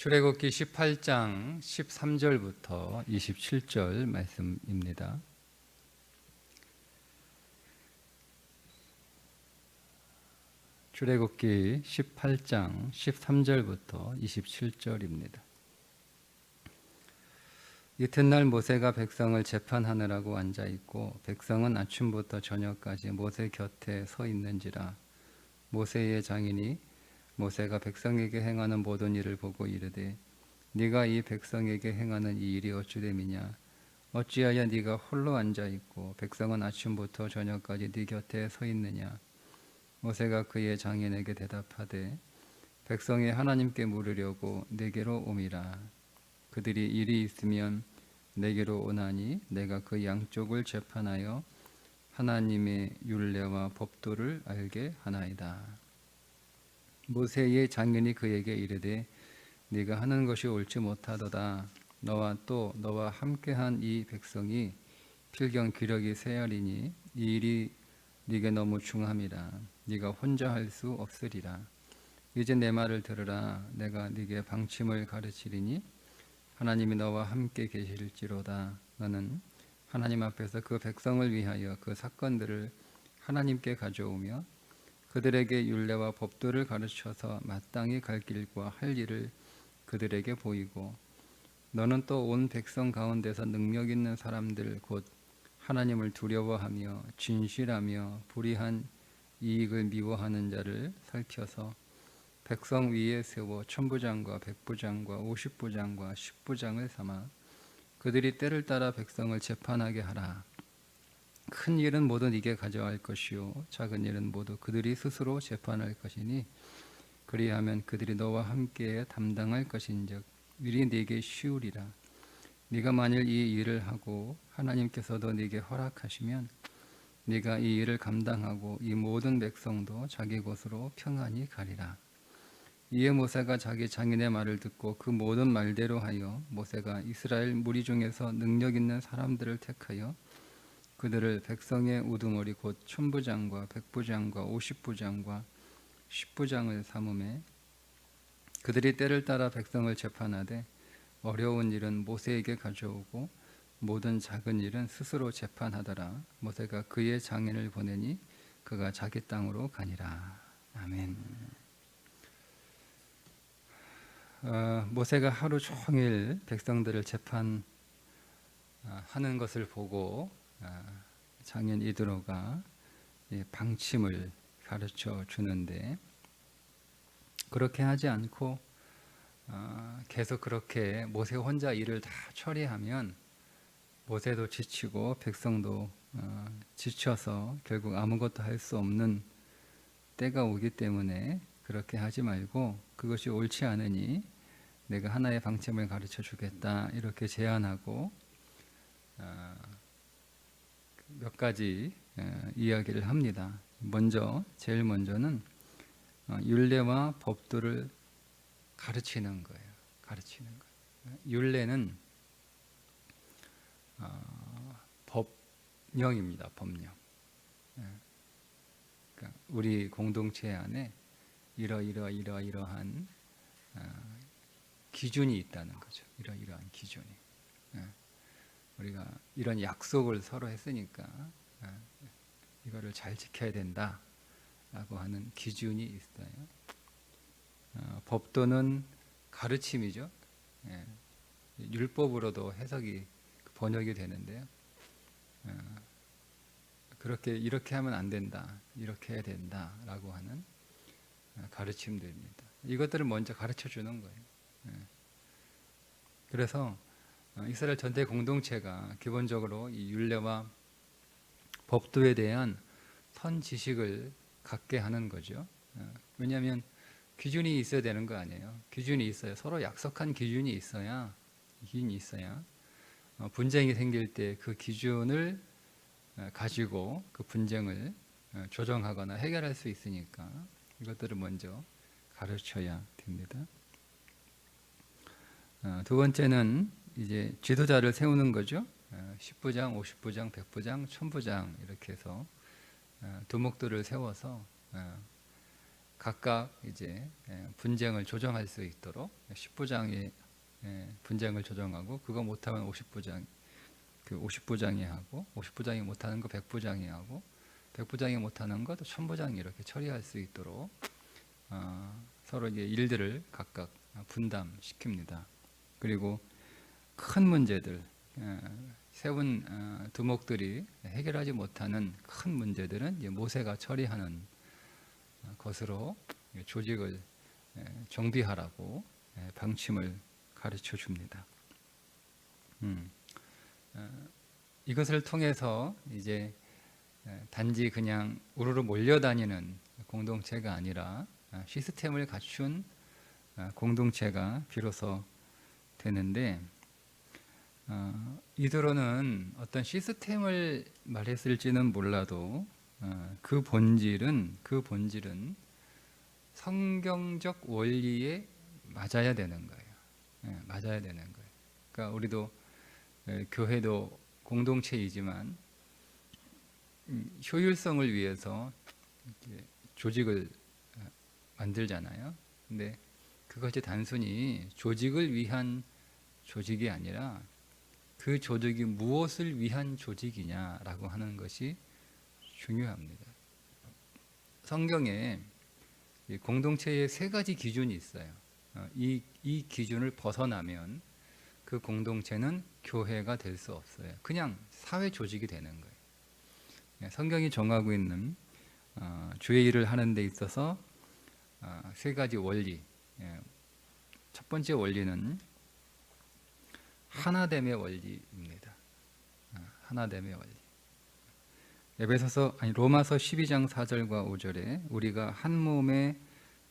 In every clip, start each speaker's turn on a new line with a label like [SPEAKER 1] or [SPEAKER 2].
[SPEAKER 1] 출애굽기 18장 13절부터 27절 말씀입니다. 출애굽기 18장 13절부터 27절입니다. 이튿날 모세가 백성을 재판하느라고 앉아 있고 백성은 아침부터 저녁까지 모세 곁에 서 있는지라. 모세의 장인이 모세가 백성에게 행하는 모든 일을 보고 이르되 네가 이 백성에게 행하는 이 일이 어찌됨이냐. 어찌하여 네가 홀로 앉아 있고 백성은 아침부터 저녁까지 네 곁에 서 있느냐. 모세가 그의 장인에게 대답하되 백성이 하나님께 물으려고 내게로 오미라. 그들이 일이 있으면 내게로 오나니 내가 그 양쪽을 재판하여 하나님의 율례와 법도를 알게 하나이다. 모세의 장인이 그에게 이르되 네가 하는 것이 옳지 못하도다. 너와 또 너와 함께한 이 백성이 필경 기력이 세하리니 이 일이 네게 너무 중함이라. 네가 혼자 할 수 없으리라. 이제 내 말을 들으라. 내가 네게 방침을 가르치리니 하나님이 너와 함께 계실지로다. 너는 하나님 앞에서 그 백성을 위하여 그 사건들을 하나님께 가져오며 그들에게 율례와 법도를 가르쳐서 마땅히 갈 길과 할 일을 그들에게 보이고 너는 또 온 백성 가운데서 능력 있는 사람들 곧 하나님을 두려워하며 진실하며 불의한 이익을 미워하는 자를 살펴서 백성 위에 세워 천부장과 백부장과 50부장과 10부장을 삼아 그들이 때를 따라 백성을 재판하게 하라. 큰 일은 모두 네게 가져갈 것이요 작은 일은 모두 그들이 스스로 재판할 것이니 그리하면 그들이 너와 함께 담당할 것인즉 일이 네게 쉬우리라. 네가 만일 이 일을 하고 하나님께서도 네게 허락하시면 네가 이 일을 감당하고 이 모든 백성도 자기 곳으로 평안히 가리라. 이에 모세가 자기 장인의 말을 듣고 그 모든 말대로 하여 모세가 이스라엘 무리 중에서 능력 있는 사람들을 택하여 그들을 백성의 우두머리 곧 천부장과 백부장과 50부장과 10부장을 삼음에 그들이 때를 따라 백성을 재판하되 어려운 일은 모세에게 가져오고 모든 작은 일은 스스로 재판하더라. 모세가 그의 장인을 보내니 그가 자기 땅으로 가니라. 아멘. 모세가 하루 종일 백성들을 재판하는 것을 보고 장인 이드로가 방침을 가르쳐 주는데 그렇게 하지 않고 계속 그렇게 모세 혼자 일을 다 처리하면 모세도 지치고 백성도 지쳐서 결국 아무것도 할 수 없는 때가 오기 때문에 그렇게 하지 말고 그것이 옳지 않으니 내가 하나의 방침을 가르쳐 주겠다 이렇게 제안하고 몇 가지 이야기를 합니다. 제일 먼저는 율례와 법도를 가르치는 거예요. 율례는 법령입니다. 법령. 그러니까 우리 공동체 안에 이러한 기준이 있다는 거죠. 이러한 기준이. 우리가 이런 약속을 서로 했으니까 이거를 잘 지켜야 된다라고 하는 기준이 있어요. 법도는 가르침이죠. 율법으로도 해석이 번역이 되는데요. 이렇게 하면 안 된다, 이렇게 해야 된다라고 하는 가르침들입니다. 이것들을 먼저 가르쳐 주는 거예요. 그래서 이스라엘 전체 공동체가 기본적으로 이 율례와 법도에 대한 선 지식을 갖게 하는 거죠. 왜냐하면 기준이 있어야 되는 거 아니에요. 기준이 있어요. 서로 약속한 기준이 있어야 분쟁이 생길 때 그 기준을 가지고 그 분쟁을 조정하거나 해결할 수 있으니까 이것들을 먼저 가르쳐야 됩니다. 두 번째는 이제 지도자를 세우는 거죠. 10부장, 50부장, 100부장, 1000부장 이렇게 해서 두목들을 세워서 각각 이제 분쟁을 조정할 수 있도록 10부장이 분쟁을 조정하고 그거 못하면 50부장 그 50부장이 하고 50부장이 못하는 거 100부장이 하고 100부장이 못하는 거 또 1000부장이 이렇게 처리할 수 있도록 서로 이제 일들을 각각 분담시킵니다. 그리고 큰 문제들 세운 두목들이 해결하지 못하는 큰 문제들은 이제 모세가 처리하는 것으로 조직을 정비하라고 방침을 가르쳐 줍니다. 이것을 통해서 이제 단지 그냥 우르르 몰려다니는 공동체가 아니라 시스템을 갖춘 공동체가 비로소 되는데, 이들로는 어떤 시스템을 말했을지는 몰라도 그 본질은 성경적 원리에 맞아야 되는 거예요. 맞아야 되는 거예요. 그러니까 우리도 교회도 공동체이지만 효율성을 위해서 조직을 만들잖아요. 근데 그것이 단순히 조직을 위한 조직이 아니라 그 조직이 무엇을 위한 조직이냐라고 하는 것이 중요합니다. 성경에 공동체의 세 가지 기준이 있어요. 이 기준을 벗어나면 그 공동체는 교회가 될 수 없어요. 그냥 사회 조직이 되는 거예요. 성경이 정하고 있는 주의 일을 하는 데 있어서 세 가지 원리. 첫 번째 원리는 하나됨의 원리입니다. 하나됨의 원리. 로마서 12장 4절과 5절에 우리가 한 몸에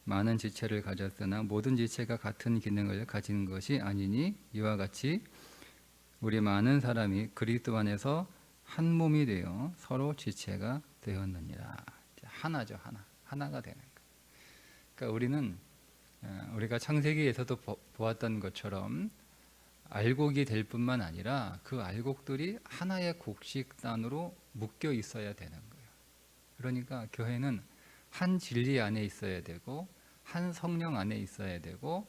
[SPEAKER 1] 많은 지체를 가졌으나 모든 지체가 같은 기능을 가진 것이 아니니 이와 같이 우리 많은 사람이 그리스도 안에서 한 몸이 되어 서로 지체가 되었느니라. 하나죠, 하나가 되는 것. 그러니까 우리가 창세기에서도 보았던 것처럼 알곡이 될 뿐만 아니라 그 알곡들이 하나의 곡식단으로 묶여 있어야 되는 거예요. 그러니까 교회는 한 진리 안에 있어야 되고 한 성령 안에 있어야 되고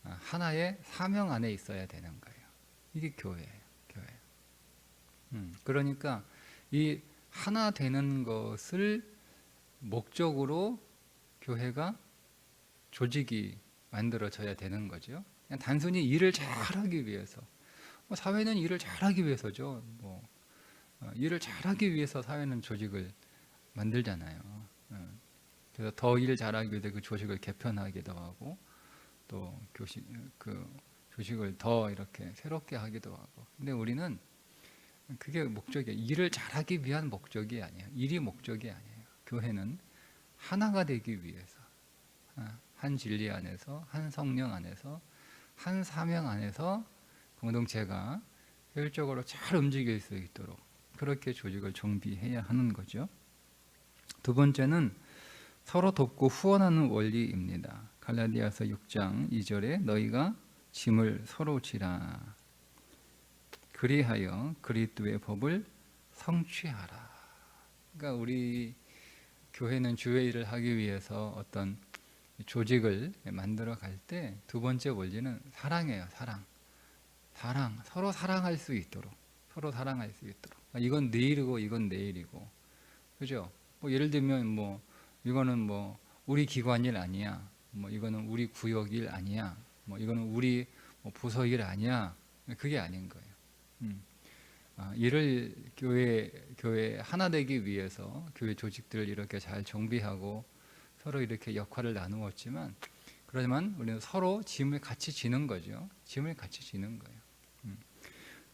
[SPEAKER 1] 하나의 사명 안에 있어야 되는 거예요. 이게 교회예요. 교회. 그러니까 이 하나 되는 것을 목적으로 교회가 조직이 만들어져야 되는 거죠. 그냥 단순히 일을 잘하기 위해서, 사회는 일을 잘하기 위해서죠. 일을 잘하기 위해서 사회는 조직을 만들잖아요. 그래서 더 일을 잘하기 위해서 그 조직을 개편하기도 하고 또 조직을 더 이렇게 새롭게 하기도 하고. 근데 우리는 그게 목적이에요. 일을 잘하기 위한 목적이 아니에요. 일이 목적이 아니에요. 교회는 하나가 되기 위해서 한 진리 안에서 한 성령 안에서 한 사명 안에서 공동체가 효율적으로 잘 움직일 수 있도록 그렇게 조직을 정비해야 하는 거죠. 두 번째는 서로 돕고 후원하는 원리입니다. 갈라디아서 6장 2절에 너희가 짐을 서로 지라 그리하여 그리스도의 법을 성취하라. 그러니까 우리 교회는 주의 일을 하기 위해서 어떤 조직을 만들어 갈 때 두 번째 원리는 사랑이에요. 사랑. 서로 사랑할 수 있도록. 이건 내 일이고 이건 내 일이고. 그죠? 예를 들면 이거는 우리 기관 일 아니야. 이거는 우리 구역 일 아니야. 이거는 우리 부서 일 아니야. 그게 아닌 거예요. 일을 교회 하나 되기 위해서 교회 조직들을 이렇게 잘 정비하고 서로 이렇게 역할을 나누었지만, 그러지만 우리는 서로 짐을 같이 지는 거죠. 짐을 같이 지는 거예요.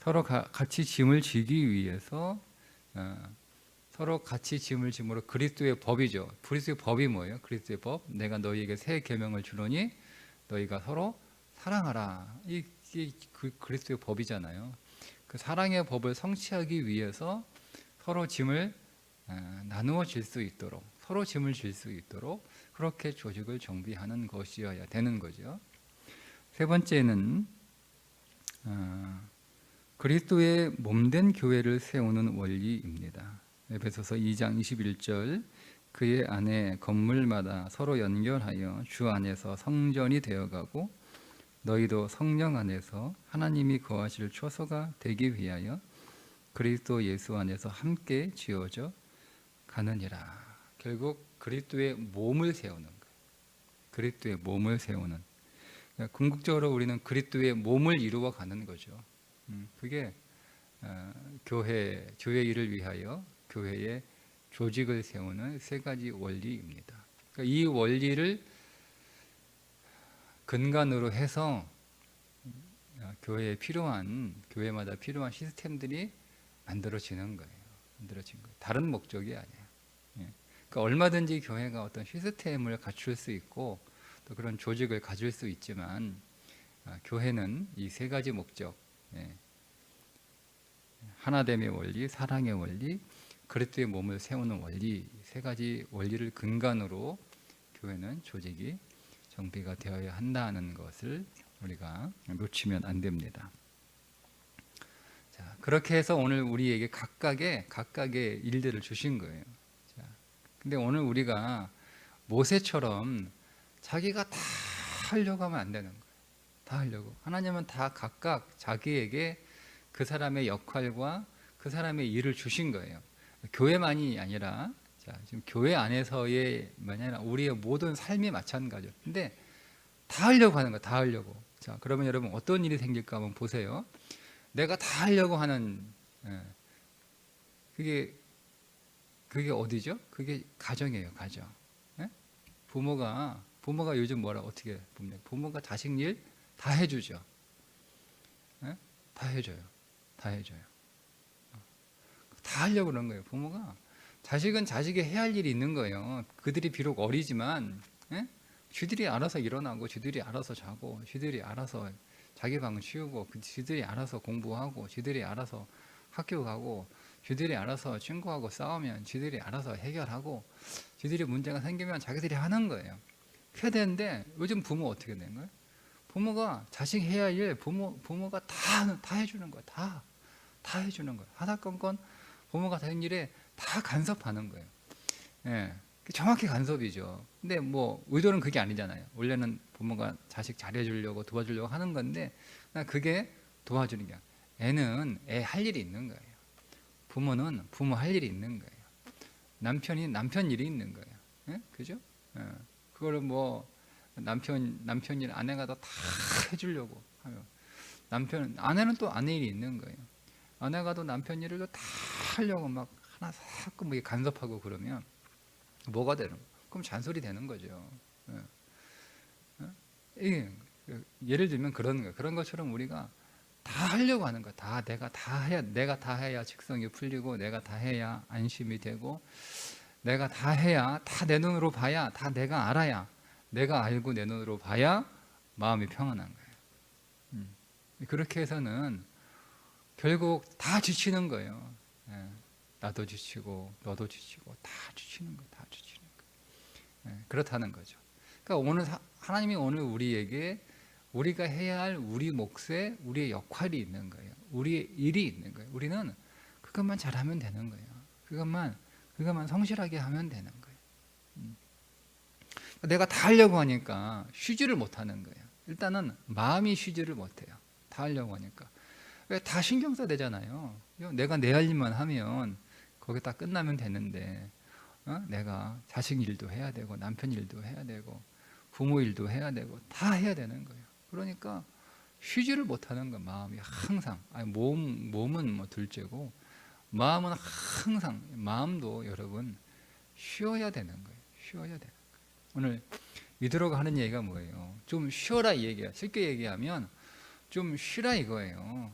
[SPEAKER 1] 서로 같이 짐을 지기 위해서 서로 같이 짐을 짐으로 그리스도의 법이죠. 그리스도의 법이 뭐예요? 그리스도의 법. 내가 너희에게 새 계명을 주노니 너희가 서로 사랑하라. 이게 그리스도의 법이잖아요. 그 사랑의 법을 성취하기 위해서 서로 짐을 나누어 질 수 있도록, 서로 짐을 질 수 있도록 그렇게 조직을 정비하는 것이어야 되는 거죠. 세 번째는 그리스도의 몸된 교회를 세우는 원리입니다. 에베소서 2장 21절 그의 안에 건물마다 서로 연결하여 주 안에서 성전이 되어가고 너희도 성령 안에서 하나님이 거하실 초소가 되기 위하여 그리스도 예수 안에서 함께 지어져 가느니라. 결국 그리스도의 몸을 세우는 거예요. 그리스도의 몸을 세우는. 그러니까 궁극적으로 우리는 그리스도의 몸을 이루어 가는 거죠. 그게 교회 일을 위하여 교회의 조직을 세우는 세 가지 원리입니다. 그러니까 이 원리를 근간으로 해서 교회마다 필요한 시스템들이 만들어지는 거예요. 다른 목적이 아니에요. 그러니까 얼마든지 교회가 어떤 시스템을 갖출 수 있고 또 그런 조직을 가질 수 있지만 교회는 이 세 가지 목적, 하나됨의 원리, 사랑의 원리, 그리스도의 몸을 세우는 원리, 세 가지 원리를 근간으로 교회는 조직이 정비가 되어야 한다는 것을 우리가 놓치면 안 됩니다. 자, 그렇게 해서 오늘 우리에게 각각의 일들을 주신 거예요. 자, 근데 오늘 우리가 모세처럼 자기가 다 하려고 하면 안 되는 거예요. 다 하려고. 하나님은 다 각각 자기에게 그 사람의 역할과 그 사람의 일을 주신 거예요. 교회만이 아니라 지금 교회 안에서의 우리의 모든 삶이 마찬가지예요. 근데 다 하려고 하는 거예요. 다 하려고. 자, 그러면 여러분 어떤 일이 생길까 한번 보세요. 내가 다 하려고 하는 그게 어디죠? 그게 가정이에요. 가정. 부모가 요즘 어떻게 봅니까? 부모가 자식 일 다 해주죠. 다 해줘요. 다 하려고 그런 거예요. 부모가 자식은 자식이 해야 할 일이 있는 거예요. 그들이 비록 어리지만 쥐들이 알아서 일어나고 쥐들이 알아서 자고 쥐들이 알아서 자기 방 치우고 쥐들이 알아서 공부하고 쥐들이 알아서 학교 가고 쥐들이 알아서 친구하고 싸우면 쥐들이 알아서 해결하고 쥐들이 문제가 생기면 자기들이 하는 거예요. 해야 되는데 요즘 부모 어떻게 된 거예요? 부모가 자식 해야 할 일 부모가 다 해주는 거예요. 다 해주는 거예요. 하나건건 부모가 자식 일에 다 간섭하는 거예요. 정확히 간섭이죠. 근데 의도는 그게 아니잖아요. 원래는 부모가 자식 잘해주려고 도와주려고 하는 건데 그게 도와주는 게 애는 애 할 일이 있는 거예요. 부모는 부모 할 일이 있는 거예요. 남편이 남편 일이 있는 거예요. 그죠? 그거를 남편 일 아내가 다 해주려고 하면 아내는 또 아내 일이 있는 거예요. 아내가 또 남편 일을 다 하려고 막 하나 자꾸 간섭하고 그러면 뭐가 되는 거예요? 그럼 잔소리 되는 거죠. 예를 들면 그런 거예요. 그런 것처럼 우리가 다 하려고 하는 거야. 내가 다 해야 직성이 풀리고 내가 다 해야 안심이 되고 내가 다 해야 다 내 눈으로 봐야 다 내가 알아야 내가 알고 내 눈으로 봐야 마음이 평안한 거예요. 그렇게 해서는 결국 다 지치는 거예요. 나도 지치고 너도 지치고 다 지치는 거예요. 그렇다는 거죠. 그러니까 하나님이 오늘 우리에게 우리가 해야 할 우리 몫에 우리의 역할이 있는 거예요. 우리의 일이 있는 거예요. 우리는 그것만 잘하면 되는 거예요. 그것만 성실하게 하면 되는 거예요. 내가 다 하려고 하니까 쉬지를 못하는 거예요. 일단은 마음이 쉬지를 못해요. 다 하려고 하니까. 다 신경 써야 되잖아요. 내가 내 할 일만 하면 거기 딱 끝나면 되는데 내가 자식 일도 해야 되고 남편 일도 해야 되고 부모 일도 해야 되고 다 해야 되는 거예요. 그러니까 쉬지를 못하는 거예요. 마음이 항상. 몸은 둘째고 마음은 항상. 마음도 여러분 쉬어야 되는 거예요. 쉬어야 되는 거예요. 오늘 믿으라고 하는 얘기가 뭐예요? 좀 쉬어라 이 얘기야. 쉽게 얘기하면 좀 쉬라 이거예요.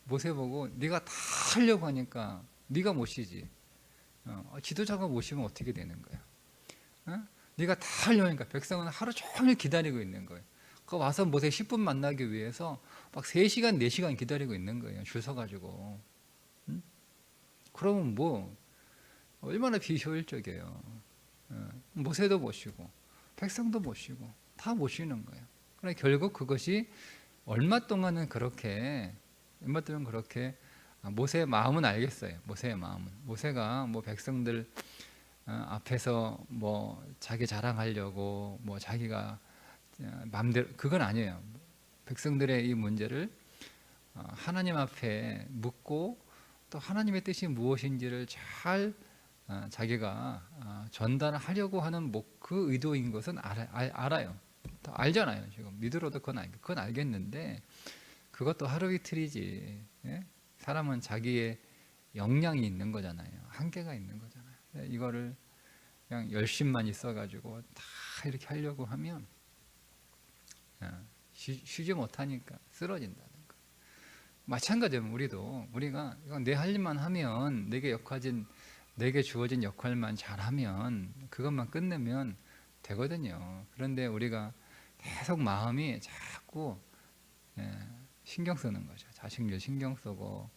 [SPEAKER 1] 모세 보고 네가 다 하려고 하니까 네가 못 쉬지. 지도자가 못 쉬면 어떻게 되는 거야? 네가 다 하려니까 백성은 하루 종일 기다리고 있는 거예요. 그 와서 모세 10분 만나기 위해서 막 3시간, 4시간 기다리고 있는 거예요. 줄 서가지고. 그러면 얼마나 비효율적이에요. 모세도 못 쉬고 백성도 못 쉬고 다 못 쉬는 거예요. 그러니까 결국 그것이 얼마 동안은 그렇게 모세의 마음은 알겠어요. 모세의 마음은 모세가 백성들 앞에서 뭐 자기 자랑하려고 뭐 자기가 마음대로 그건 아니에요. 백성들의 이 문제를 하나님 앞에 묻고 또 하나님의 뜻이 무엇인지를 잘 자기가 전달하려고 하는 그 의도인 것은 알아요. 또 알잖아요. 지금 믿으러도 그건 알겠는데 그것도 하루 이틀이지. 예? 사람은 자기의 역량이 있는 거잖아요. 한계가 있는 거잖아요. 이거를 그냥 열심만 있어가지고 다 이렇게 하려고 하면 쉬지 못하니까 쓰러진다는 거. 마찬가지로 우리가 이건 내 할 일만 하면 내게 주어진 역할만 잘하면 그것만 끝내면 되거든요. 그런데 우리가 계속 마음이 자꾸 신경 쓰는 거죠. 자식들 신경 쓰고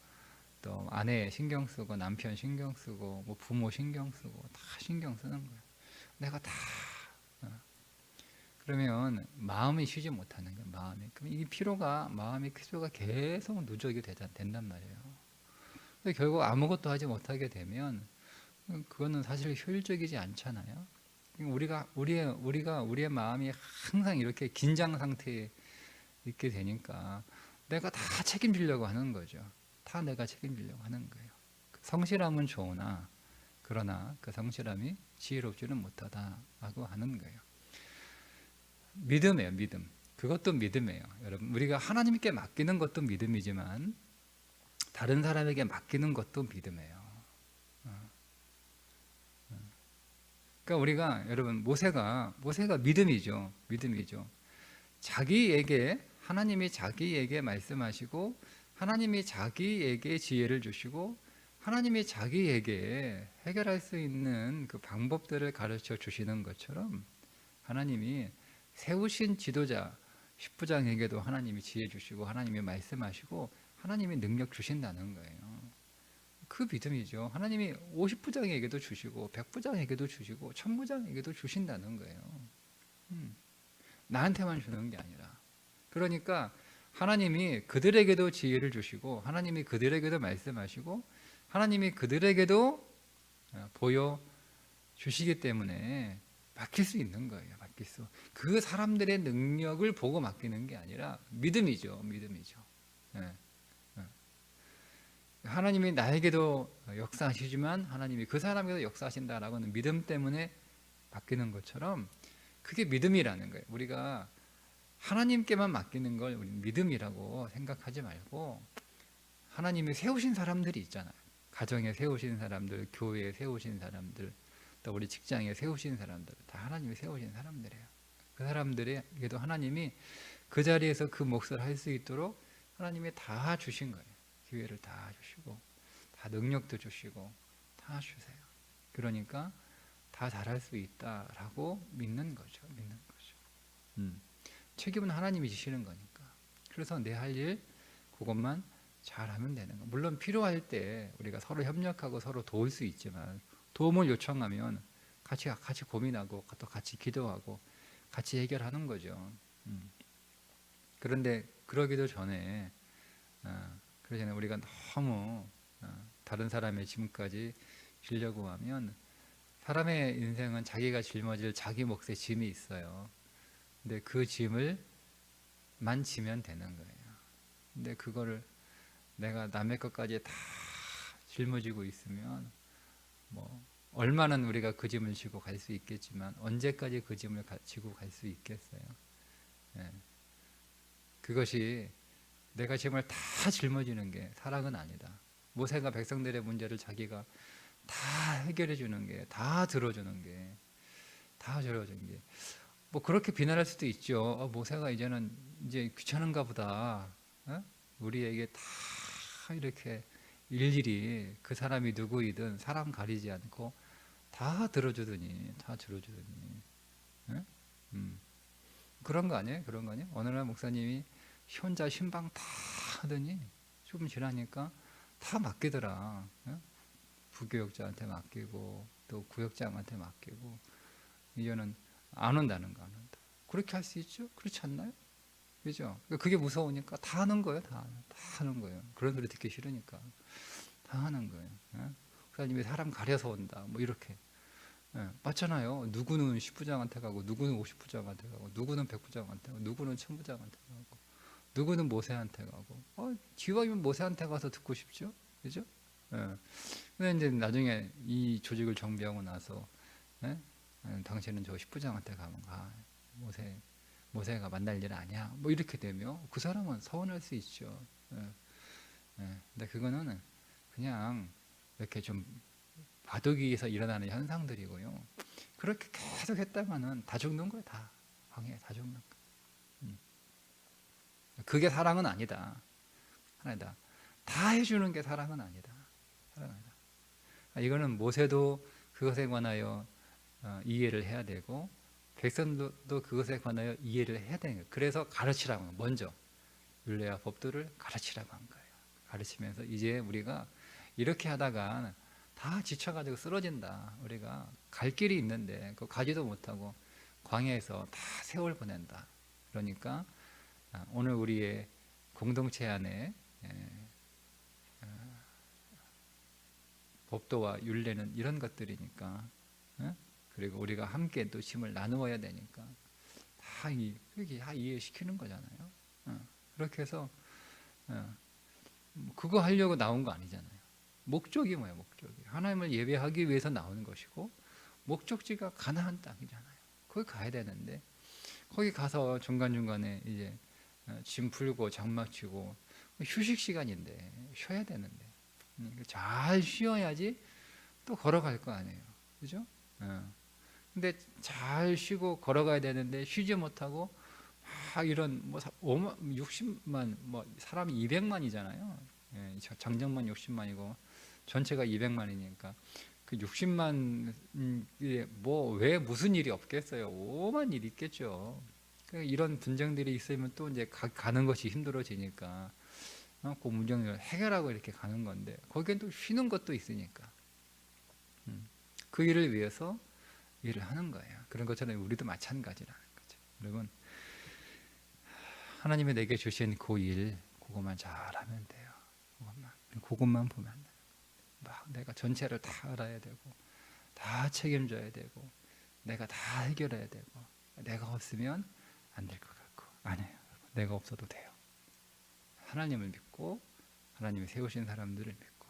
[SPEAKER 1] 또 아내 신경 쓰고 남편 신경 쓰고 뭐 부모 신경 쓰고 다 신경 쓰는 거예요. 내가 다 그러면 마음이 쉬지 못하는 거예요. 그럼 이 마음의 피로가 계속 누적이 된단 말이에요. 근데 결국 아무것도 하지 못하게 되면 그거는 사실 효율적이지 않잖아요. 우리의 마음이 항상 이렇게 긴장 상태에 있게 되니까 내가 다 책임지려고 하는 거죠. 다 내가 책임지려고 하는 거예요. 성실함은 좋으나 그러나 그 성실함이 지혜롭지는 못하다라고 하는 거예요. 믿음이에요. 믿음. 그것도 믿음이에요. 여러분, 우리가 하나님께 맡기는 것도 믿음이지만 다른 사람에게 맡기는 것도 믿음이에요. 그러니까 우리가 여러분 모세가 믿음이죠. 하나님이 자기에게 말씀하시고 하나님이 자기에게 지혜를 주시고 하나님이 자기에게 해결할 수 있는 그 방법들을 가르쳐 주시는 것처럼 하나님이 세우신 지도자 10부장에게도 하나님이 지혜 주시고 하나님이 말씀하시고 하나님이 능력 주신다는 거예요. 그 믿음이죠. 하나님이 50부장에게도 주시고 100부장에게도 주시고 1000부장에게도 주신다는 거예요. 나한테만 주는 게 아니라. 그러니까 하나님이 그들에게도 지혜를 주시고 하나님이 그들에게도 말씀하시고 하나님이 그들에게도 보여주시기 때문에 맡길 수 있는 거예요. 그 사람들의 능력을 보고 맡기는 게 아니라 믿음이죠. 하나님이 나에게도 역사하시지만 하나님이 그 사람에게도 역사하신다라고 하는 믿음 때문에 맡기는 것처럼 그게 믿음이라는 거예요. 우리가 하나님께만 맡기는 걸 우리 믿음이라고 생각하지 말고 하나님이 세우신 사람들이 있잖아요. 가정에 세우신 사람들, 교회에 세우신 사람들, 또 우리 직장에 세우신 사람들, 다 하나님이 세우신 사람들이에요. 그 사람들에게도 하나님이 그 자리에서 그 몫을 할 수 있도록 하나님이 다 주신 거예요. 기회를 다 주시고 다 능력도 주시고 다 주세요. 그러니까 다 잘할 수 있다라고 믿는 거죠. 책임은 하나님이 지시는 거니까. 그래서 내 할 일 그것만 잘하면 되는 거. 물론 필요할 때 우리가 서로 협력하고 서로 도울 수 있지만 도움을 요청하면 같이 고민하고 또 같이 기도하고 같이 해결하는 거죠. 그런데 그러기도 전에 우리가 너무 다른 사람의 짐까지 지려고 하면 사람의 인생은 자기가 짊어질 자기 몫의 짐이 있어요. 근데 그 짐을 만 지면 되는 거예요. 근데 그거를 내가 남의 것까지 다 짊어지고 있으면 뭐 얼마는 우리가 그 짐을 지고 갈 수 있겠지만 언제까지 그 짐을 지고 갈 수 있겠어요? 그것이 내가 짐을 다 짊어지는 게 사랑은 아니다. 모세가 백성들의 문제를 자기가 다 해결해 주는 게, 다 들어주는 게, 뭐 그렇게 비난할 수도 있죠. 모세가 이제 귀찮은가 보다. 우리에게 다 이렇게 일일이 그 사람이 누구이든 사람 가리지 않고 다 들어주더니. 그런 거 아니에요? 어느 날 목사님이 혼자 신방 다 하더니 좀 지나니까 다 맡기더라. 부교역자한테 맡기고 또 구역장한테 맡기고 이제는 안 온다는 거. 그렇게 할 수 있죠? 그렇지 않나요? 그죠? 그게 무서우니까 다 하는 거예요. 다 하는 거예요. 그런 소리 듣기 싫으니까 다 하는 거예요. 목사님이 사람 가려서 온다. 뭐 이렇게 맞잖아요. 누구는 10부장한테 가고, 누구는 50부장한테 가고, 누구는 100부장한테 가고, 누구는 1000부장한테 가고, 누구는 모세한테 가고. 기왕이면 모세한테 가서 듣고 싶죠, 그죠? 예. 근데 이제 나중에 이 조직을 정비하고 나서, 예? 당신은 저 10부장한테 가면 가. 모세가 만날 일 아니야. 뭐 이렇게 되면 그 사람은 서운할 수 있죠. 예. 근데 그거는 그냥 이렇게 좀 바둑이에서 일어나는 현상들이고요. 그렇게 계속 했다가는 다 죽는 거예요. 다 방해 다 죽는 거. 그게 사랑은 아니다. 하나다. 다 해주는 게 사랑은 아니다. 사랑은 아니다. 이거는 모세도 그것에 관하여 이해를 해야 되고, 백성도 그것에 관하여 이해를 해야 되는 거예요. 그래서 가르치라고 한 거예요. 먼저 율례와 법도를 가르치라고 한 거예요. 가르치면서 이제 우리가 이렇게 하다가 다 지쳐가지고 쓰러진다. 우리가 갈 길이 있는데 그거 가지도 못하고 광야에서 다 세월 보낸다. 그러니까 오늘 우리의 공동체 안에 법도와 율례는 이런 것들이니까, 그리고 우리가 함께 또 짐을 나누어야 되니까 다 이해시키는 거잖아요. 그렇게 해서 그거 하려고 나온 거 아니잖아요. 목적이 뭐예요? 목적이 하나님을 예배하기 위해서 나오는 것이고, 목적지가 가나안 땅이잖아요. 거기 가야 되는데 거기 가서 중간중간에 이제 짐 풀고 장막 치고 휴식 시간인데 쉬어야 되는데, 잘 쉬어야지 또 걸어갈 거 아니에요. 그죠? 근데 잘 쉬고 걸어가야 되는데 쉬지 못하고 이런 뭐 5만, 60만 뭐 사람이 200만이잖아요. 장정만 60만이고 전체가 200만이니까 그 60만 뭐 왜 무슨 일이 없겠어요? 오만 일 있겠죠. 그러니까 이런 분쟁들이 있으면 또 이제 가는 것이 힘들어지니까 그 문제를 해결하고 이렇게 가는 건데, 거기엔 또 쉬는 것도 있으니까 그 일을 위해서 일을 하는 거예요. 그런 것처럼 우리도 마찬가지라는 거죠. 여러분, 하나님이 내게 주신 그 일, 그것만 잘하면 돼요. 그것만 보면 돼요. 막 내가 전체를 다 알아야 되고, 다 책임져야 되고, 내가 다 해결해야 되고, 내가 없으면 안 될 것 같고, 아니에요. 내가 없어도 돼요. 하나님을 믿고, 하나님이 세우신 사람들을 믿고,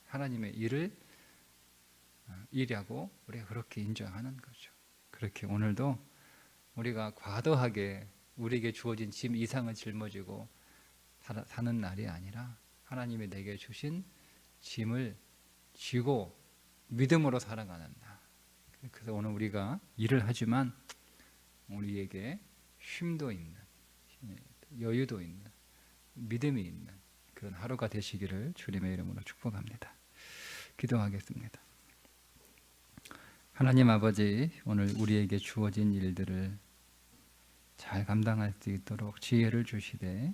[SPEAKER 1] 하나님의 일이라고 우리가 그렇게 인정하는 거죠. 그렇게 오늘도 우리가 과도하게 우리에게 주어진 짐 이상을 짊어지고 사는 날이 아니라, 하나님이 내게 주신 짐을 지고 믿음으로 살아가는 날. 그래서 오늘 우리가 일을 하지만 우리에게 쉼도 있는, 여유도 있는, 믿음이 있는 그런 하루가 되시기를 주님의 이름으로 축복합니다. 기도하겠습니다. 하나님 아버지, 오늘 우리에게 주어진 일들을 잘 감당할 수 있도록 지혜를 주시되,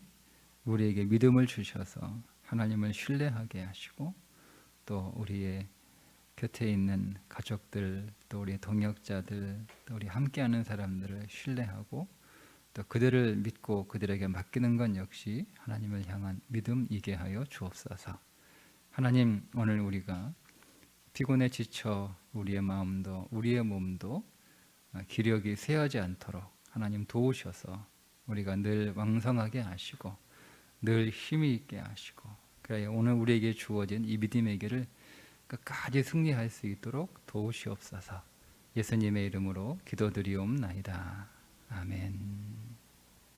[SPEAKER 1] 우리에게 믿음을 주셔서 하나님을 신뢰하게 하시고, 또 우리의 곁에 있는 가족들, 또 우리 동역자들, 또 우리 함께하는 사람들을 신뢰하고, 또 그들을 믿고 그들에게 맡기는 것 역시 하나님을 향한 믿음이게 하여 주옵소서. 하나님, 오늘 우리가 피곤에 지쳐 우리의 마음도 우리의 몸도 기력이 쇠하지 않도록 하나님 도우셔서 우리가 늘 왕성하게 하시고 늘 힘이 있게 하시고, 그래야 오늘 우리에게 주어진 이 믿음의 길을 끝까지 승리할 수 있도록 도우시옵소서. 예수님의 이름으로 기도드리옵나이다. 아멘.